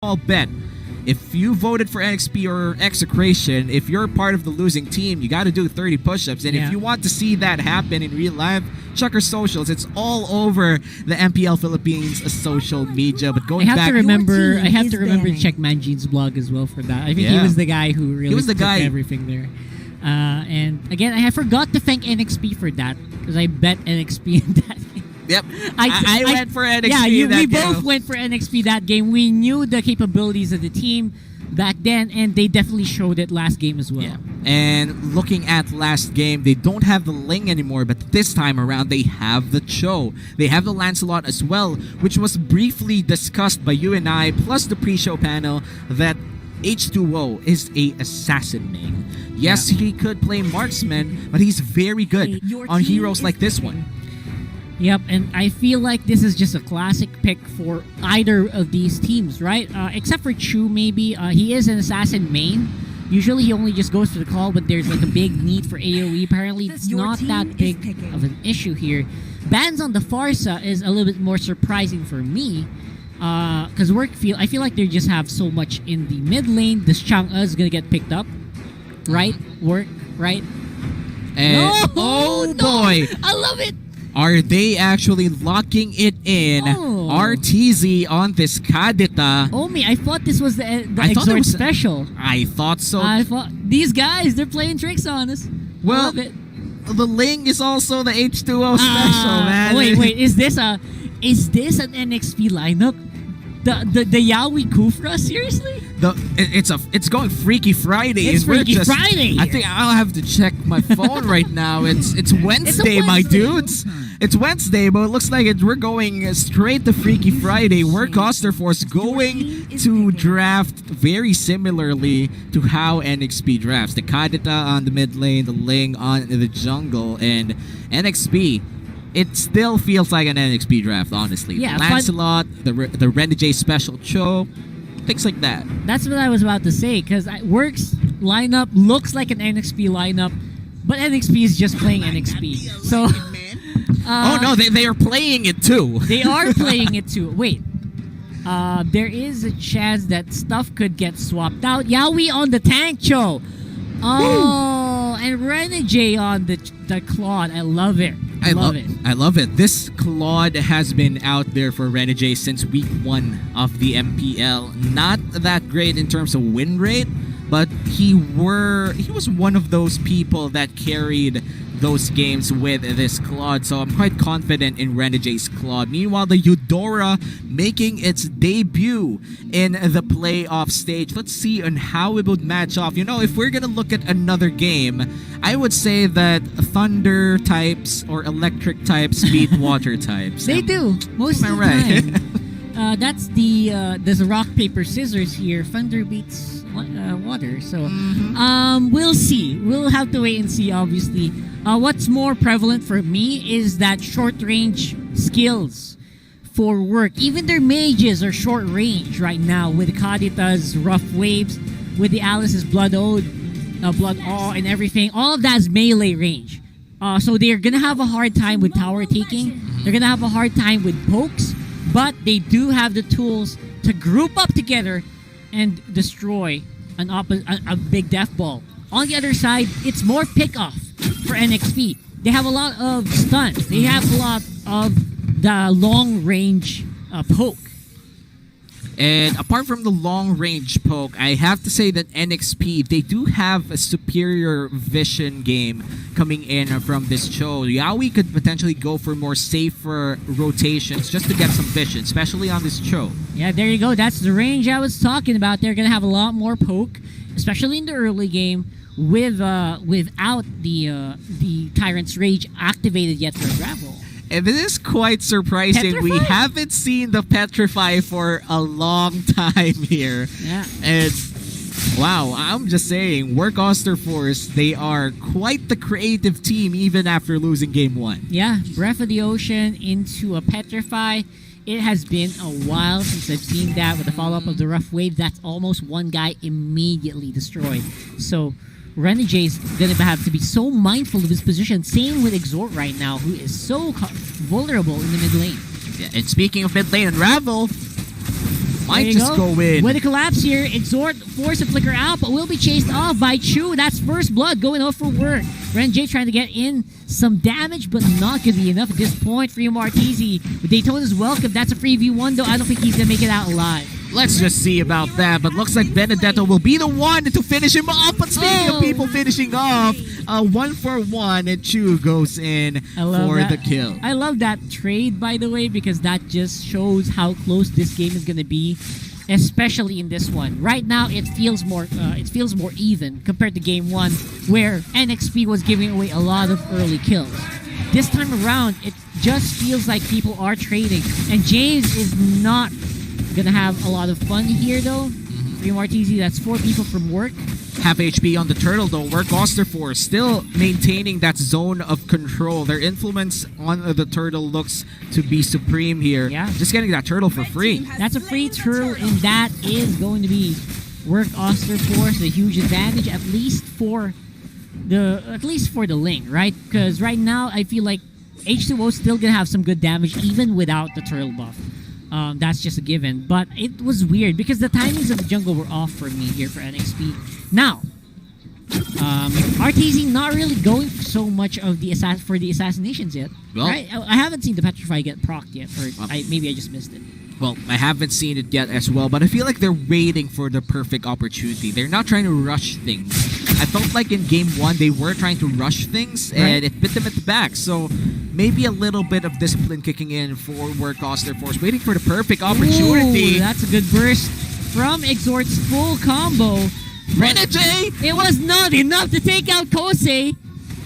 small bet. If you voted for NXP or Execration, if you're part of the losing team, you got to do 30 push-ups. And if you want to see that happen in real life, check our socials. It's all over the MPL Philippines social media. But going back, I have to remember to check Manjin's blog as well for that. I think he was the guy who really took everything there. And again, I forgot to thank NXP for that because I bet NXP in that. Yep, I went for NXP. Yeah, we both went for NXP that game. We knew the capabilities of the team back then, and they definitely showed it last game as well. Yeah. And looking at last game, they don't have the Ling anymore, but this time around, they have the Cho. They have the Lancelot as well, which was briefly discussed by you and I, plus the pre-show panel, that H2O is a assassin main. Yes, he could play marksman, but he's very good on heroes like this one. Yep, and I feel like this is just a classic pick for either of these teams, right? Except for Chu, maybe. He is an assassin main. Usually he only just goes for the call, but there's like a big need for AoE. Apparently it's not that big of an issue here. Bans on the Farsa is a little bit more surprising for me. Because I feel like they just have so much in the mid lane. This Chang'e is going to get picked up. Right? Work, right? And oh boy! I love it! Are they actually locking it in? RTZ on this Kadita. Oh me, I thought this was the Exort special. I thought so. These guys, they're playing tricks on us. Well, the Ling is also the H2O special, man. Wait, is this an NXP lineup? The Yaoi Kufra, seriously? It's going Freaky Friday. It's Freaky Friday. I think I'll have to check my phone right now. It's Wednesday, my dudes. It's Wednesday, but it looks like we're going straight to Freaky Friday. Work Auster Force going to draft very similarly to how NXP drafts. The Kadita on the mid lane, the Ling on the jungle, and NXP. It still feels like an NXP draft, honestly. Yeah, Lancelot, the Renegade Special Cho, things like that. That's what I was about to say, because Work's lineup looks like an NXP lineup, but NXP is just playing NXP. So, oh no, they are playing it too. They are playing it too. Wait, there is a chance that stuff could get swapped out. Yaoi on the tank, Cho. Oh, and Renegade on the Claude. I love it. I love it. This Claude has been out there for Renegade since week 1 of the MPL. Not that great in terms of win rate, but he was one of those people that carried those games with this Claude, so I'm quite confident in Renegade's Claude. Meanwhile, the Eudora making its debut in the playoff stage. Let's see on how it would match off. You know, if we're gonna look at another game, I would say that thunder types or electric types beat water types. They do most of the time. That's there's a rock paper scissors here. Thunder beats water. So we'll see. We'll have to wait and see. Obviously, what's more prevalent for me is that short range skills for Work. Even their mages are short range right now with Kadita's rough waves, with the Alice's blood awe and everything. All of that is melee range. So they're gonna have a hard time with tower taking. They're gonna have a hard time with pokes, but they do have the tools to group up together and destroy a big death ball. On the other side, it's more pick-off for NXP. They have a lot of stuns. They have a lot of the long-range poke. And apart from the long-range poke, I have to say that NXP, they do have a superior vision game coming in from this Cho. Yaoi could potentially go for more safer rotations just to get some vision, especially on this Cho. Yeah, there you go. That's the range I was talking about. They're going to have a lot more poke, especially in the early game, without the Tyrant's Rage activated yet for Gravel. And this is quite surprising. Petrify? We haven't seen the Petrify for a long time here. Yeah. And wow, I'm just saying, Work Auster Force, they are quite the creative team even after losing game 1. Yeah, Breath of the Ocean into a Petrify. It has been a while since I've seen that with the follow-up of the Rough Wave. That's almost one guy immediately destroyed. So Renegade's going to have to be so mindful of his position. Same with Exort right now, who is so vulnerable in the mid lane. Yeah, and speaking of mid lane, Unravel, Might just go in. With a collapse here, Exhort forced to flicker out, but will be chased off by Chu. That's first blood going off for Work. Renjay trying to get in some damage, but not going to be enough at this point. Free Martizi with Daytona's welcome. That's a free V1, though. I don't think he's going to make it out alive. Let's just see about that. But looks like Benedetto will be the one to finish him off. But speaking of people finishing off, 1-for-1, and Chu goes in for the kill. I love that trade, by the way, because that just shows how close this game is going to be, especially in this one. Right now, it feels more even compared to game 1, where NXP was giving away a lot of early kills. This time around, it just feels like people are trading, and James is not gonna have a lot of fun here, though. Free Martizi, that's 4 people from Work. Half HP on the Turtle, though. Work Auster Force still maintaining that zone of control. Their influence on the Turtle looks to be supreme here. Yeah. Just getting that Turtle for free. That's a free Turtle, and that is going to be Work Auster Force, a huge advantage, at least for the Ling, right? Because right now, I feel like H2O still gonna have some good damage even without the Turtle buff. That's just a given. But it was weird because the timings of the jungle were off for me here for NXP. Now, RTZ not really going so much of the assassinations yet. Well, right? I haven't seen the Petrify get procced yet, or maybe I just missed it. Well, I haven't seen it yet as well, but I feel like they're waiting for the perfect opportunity. They're not trying to rush things. I felt like in game 1, they were trying to rush things, and it bit them at the back. So maybe a little bit of discipline kicking in for Work Auster Force, waiting for the perfect opportunity. Ooh, that's a good burst from Exhort's full combo. Renegade! It was not enough to take out Kosei.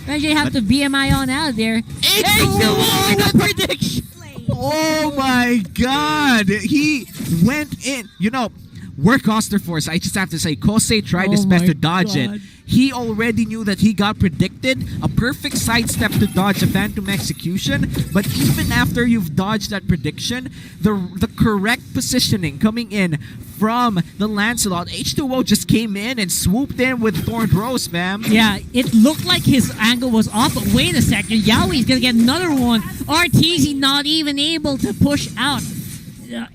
Renegade have to BMI on out of there. H2O! The prediction! Oh my god! He went in. You know, Work Auster Force, I just have to say, Kosei tried his best to dodge it. He already knew that he got predicted. A perfect sidestep to dodge a Phantom Execution. But even after you've dodged that prediction, the correct positioning coming in from the Lancelot, H2O just came in and swooped in with Thorned Rose, fam. Yeah, it looked like his angle was off, but wait a second. Yaoi's gonna get another one. RTZ not even able to push out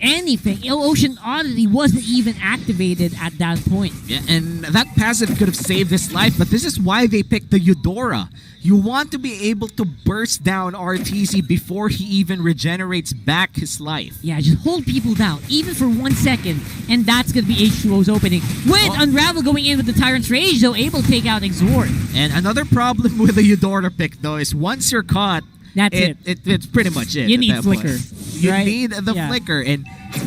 anything. Ocean Oddity wasn't even activated at that point. Yeah, and that passive could have saved his life, but this is why they picked the Eudora. You want to be able to burst down RTZ before he even regenerates back his life. Yeah, just hold people down, even for 1 second, and that's going to be H2O's opening. With Unravel going in with the Tyrant's Rage, though, able to take out Exhort. And another problem with the Eudora pick, though, is once you're caught, it's pretty much it. You need Flicker. You need the Flicker. And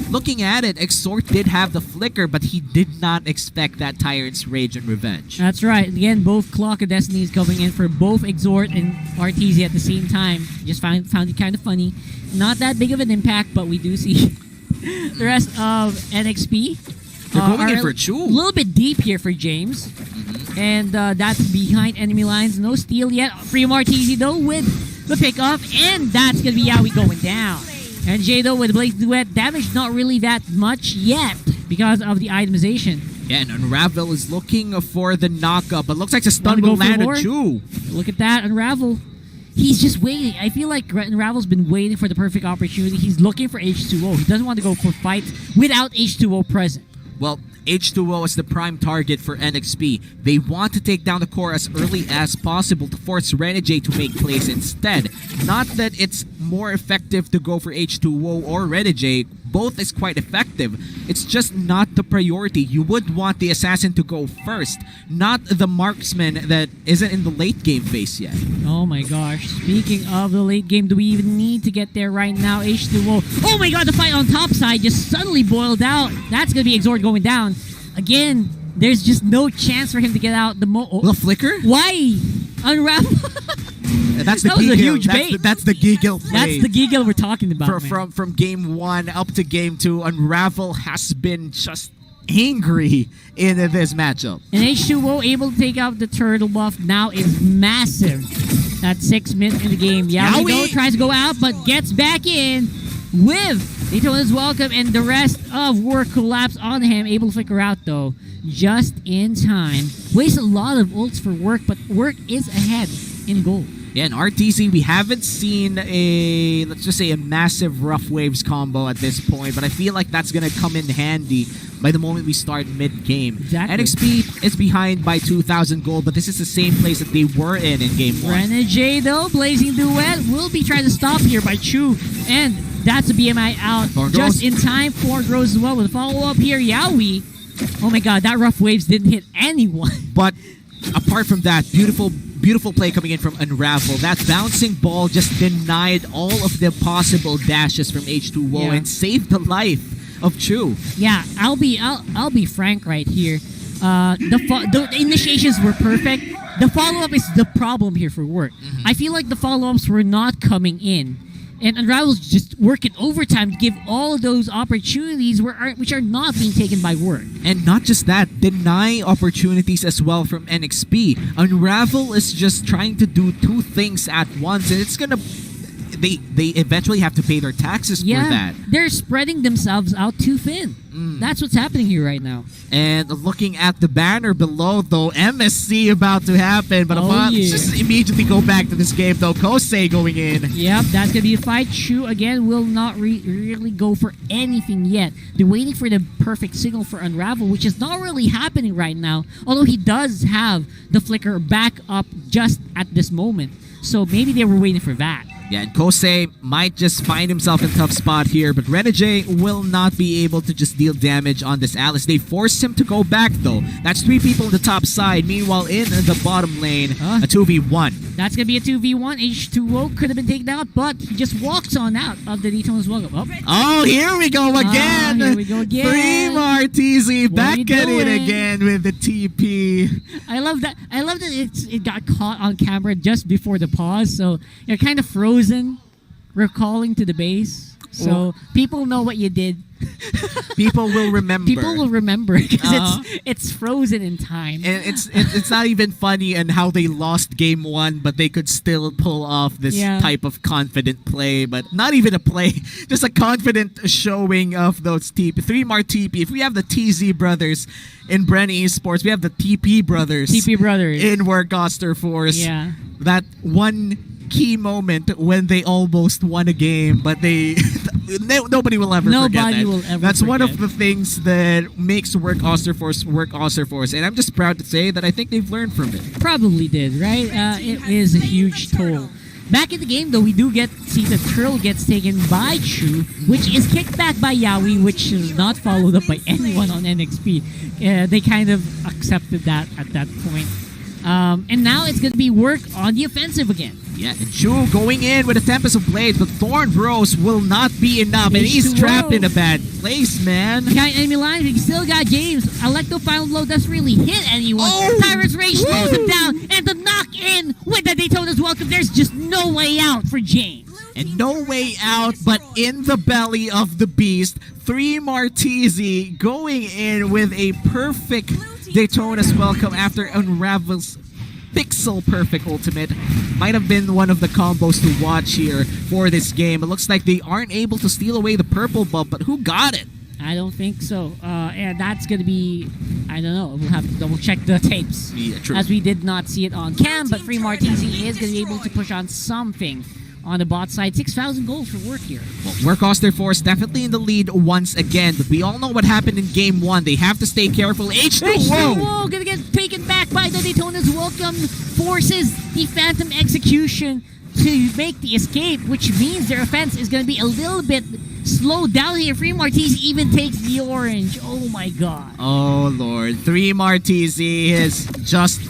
looking at it, Exhort did have the Flicker, but he did not expect that Tyrant's Rage and Revenge. That's right. Again, both Clock of Destiny is coming in for both Exhort and RTZ at the same time. Just found it kind of funny. Not that big of an impact, but we do see the rest of NXP. They're going in for Chu. A little bit deep here for James. And that's behind enemy lines. No steal yet. Free RTZ, though, with the pickoff, and that's going to be Yaoi going down. And Jay, though, with Blaze Duet, damage not really that much yet because of the itemization. Yeah, and Unravel is looking for the knockup, but looks like the stun will land on Chu. Look at that, Unravel. He's just waiting. I feel like Unravel's been waiting for the perfect opportunity. He's looking for H2O. He doesn't want to go for fights without H2O present. Well, H2O is the prime target for NXP. They want to take down the core as early as possible to force Renegade to make plays instead. Not that it's more effective to go for H2O or Renegade. Both is quite effective. It's just not the priority. You would want the assassin to go first, not the marksman that isn't in the late game phase yet. Oh my gosh. Speaking of the late game, do we even need to get there right now? H2O. Oh my god, the fight on top side just suddenly boiled out. That's going to be Exhort going down. Again, there's just no chance for him to get out the Flicker? Why? Unravel. That's the that was a huge bait. That's the Giggle play. That's the Giggle we're talking about. From game 1 up to game 2, Unravel has been just angry in this matchup. And H2O able to take out the turtle buff now is massive. That's 6 minutes in the game. Yaoi tries to go out, but gets back in with Daytona's welcome, and the rest of Work collapse on him. Able to flicker out, though, just in time. Wastes a lot of ults for Work, but Work is ahead in gold. Yeah, in RTZ, we haven't seen a, let's just say, a massive Rough Waves combo at this point, but I feel like that's going to come in handy by the moment we start mid-game. Exactly. NXP is behind by 2,000 gold, but this is the same place that they were in Game 1. Renegade, though, Blazing Duet will be trying to stop here by Chu, and that's a BMI out Thorn just goes. in time for Grows as well with a follow-up here. Yowie. Oh my god, that Rough Waves didn't hit anyone. But apart from that, beautiful play coming in from Unravel. That bouncing ball just denied all of the possible dashes from H2O and saved the life of Chu. Yeah, I'll be frank right here. The initiations were perfect. The follow-up is the problem here for Work. I feel like the follow-ups were not coming in. And Unravel's just working overtime to give all of those opportunities which are not being taken by Work. And not just that, deny opportunities as well from NXP. Unravel is just trying to do two things at once, and it's gonna... They eventually have to pay their taxes for that. They're spreading themselves out too thin. That's what's happening here right now. And looking at the banner below, though, MSC about to happen. But let's just immediately go back to this game, though. Kosei going in. Yep, that's going to be a fight. Shu, again, will not really go for anything yet. They're waiting for the perfect signal for Unravel, which is not really happening right now. Although he does have the flicker back up just at this moment. So maybe they were waiting for that. Yeah, and Kosei might just find himself in a tough spot here, but Renegade will not be able to just deal damage on this Alice. They forced him to go back, though. That's 3 people on the top side. Meanwhile, in the bottom lane, a 2v1. That's going to be a 2v1. H2O could have been taken out, but he just walks on out of the Daytona's welcome. Oh, here we go again! Here we go again. 3 Martese back at it again with the TP. I love that. It got caught on camera just before the pause, so you're kind of frozen, recalling to the base. So people know what you did. People will remember. People will remember because it's frozen in time. And it's not even funny and how they lost game 1, but they could still pull off this type of confident play. But not even a play, just a confident showing of those TP. 3 more TP. If we have the TZ brothers in Brenny Esports, we have the TP brothers. TP brothers in Work Auster Force. Yeah. That one key moment when they almost won a game, but they nobody will ever forget that. Nobody will ever That's forget. one of the things that makes Work Auster Force Work Auster Force, and I'm just proud to say that I think they've learned from it. Probably did, right? It is a huge toll. Back in the game, though, we do get to see the Curl gets taken by Chu, which is kicked back by Yowie, which is not followed up by anyone on NXP. They kind of accepted that at that point. And now it's going to be Work on the offensive again. Yeah, and Chu going in with a Tempest of Blades, but Thorn Rose will not be enough, and he's trapped in a bad place, man. Behind enemy line, we still got James. Electro Final Blow doesn't really hit anyone. Tyrant's Rage slows him down, and the knock in with the Daytona's welcome. There's just no way out for James. And no way out, but in the belly of the beast, 3 Martese going in with a perfect Daytona's welcome after Unravel's pixel perfect ultimate. Might have been one of the combos to watch here for this game. It looks like they aren't able to steal away the purple buff, but who got it? I don't think so. And that's going to be, I don't know. We'll have to double check the tapes. Yeah, true. As we did not see it on cam, but Free Martese is going to be able to push on something on the bot side. 6,000 gold for Work here. Well, Work Auster Force definitely in the lead once again, but we all know what happened in game 1. They have to stay careful. H2O gonna get taken back by the Daytona's welcome. Forces the Phantom Execution to make the escape, which means their offense is gonna be a little bit slowed down here. Free Martese even takes the orange. Oh my god. Oh lord. 3 Martese is just...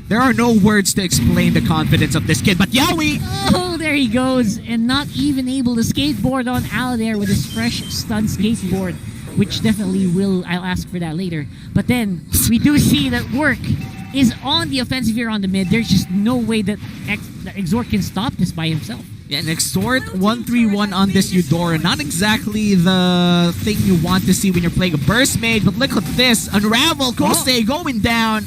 There are no words to explain the confidence of this kid, but Yowie! Oh, there he goes. And not even able to skateboard on out there with his fresh stun skateboard, which definitely will, I'll ask for that later. But then, we do see that Work is on the offensive here on the mid. There's just no way that Exort can stop this by himself. Yeah, and Exort 1-3-1 on this Eudora. Not exactly the thing you want to see when you're playing a Burst Mage, but look at this. Unravel, Kosei going down.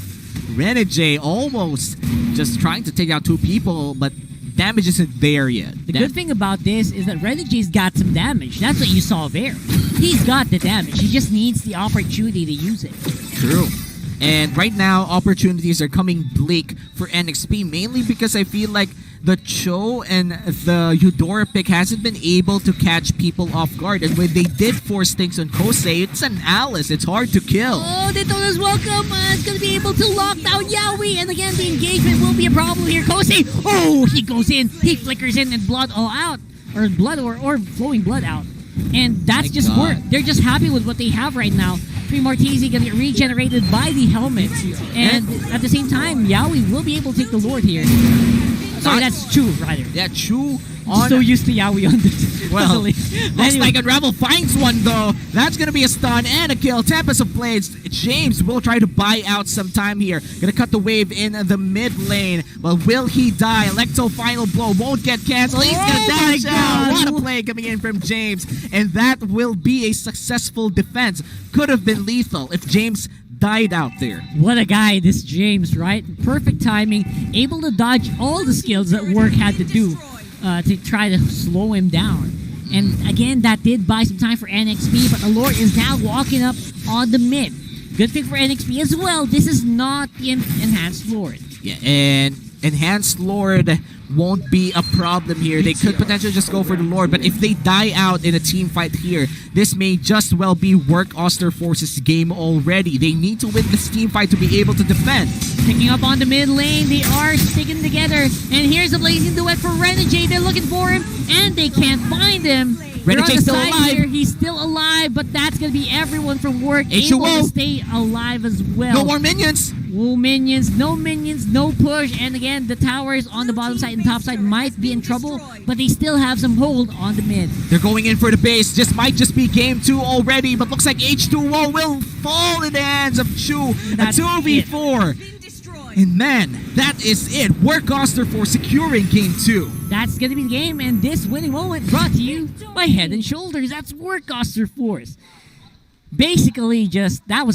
Renegade almost just trying to take out 2 people, but damage isn't there yet. The good thing about this is that Renegade's got some damage. That's what you saw there. He's got the damage. He just needs the opportunity to use it. True. And right now, opportunities are coming bleak for NXP, mainly because I feel like the Cho and the Eudora pick hasn't been able to catch people off guard. And when they did force things on Kosei, it's an Alice. It's hard to kill. Oh, Daytona's welcome. It's going to be able to lock down Yaoi. And again, the engagement will be a problem here. Kosei, oh, he goes in. He flickers in and blood all out. Or blood or flowing blood out. And that's just work. They're just happy with what they have right now. Pre-Martese gonna get regenerated by the helmet. And at the same time, Yaoi will be able to take the Lord here. Sorry, that's Chu, rather. Yeah, Chu on... So used to Yaoi on this. Well, looks like Unravel finds one, though. That's going to be a stun and a kill. Tempest of Blades. James will try to buy out some time here. Going to cut the wave in the mid lane. But will he die? Electo final blow won't get canceled. He's going to dash out. What a play coming in from James. And that will be a successful defense. Could have been lethal if James died out there. What a guy, this James, right? Perfect timing, able to dodge all the skills that Work had to do to try to slow him down. And again, that did buy some time for NXP, but Allure is now walking up on the mid. Good thing for NXP as well, this is not the Enhanced Lord. Yeah, and Enhanced Lord won't be a problem here. They could potentially just go for the Lord, but if they die out in a team fight here, this may just well be Work Auster Force's game already. They need to win this team fight to be able to defend. Picking up on the mid lane, they are sticking together, and here's a blazing duet for Renegade. They're looking for him, and they can't find him. Renegade's still alive. Here. He's still alive, but that's going to be everyone from Work able to stay alive as well. No more minions. No minions, no push. And again, the towers on the bottom side and top side might be in trouble, but they still have some hold on the mid. They're going in for the base. This might just be game 2 already, but looks like H2O will fall in the hands of Chu. That's a 2v4. And man, that is it. Work Auster Force securing game 2. That's going to be the game, and this winning moment brought to you by Head & Shoulders. That's Work Auster Force. Basically, that was a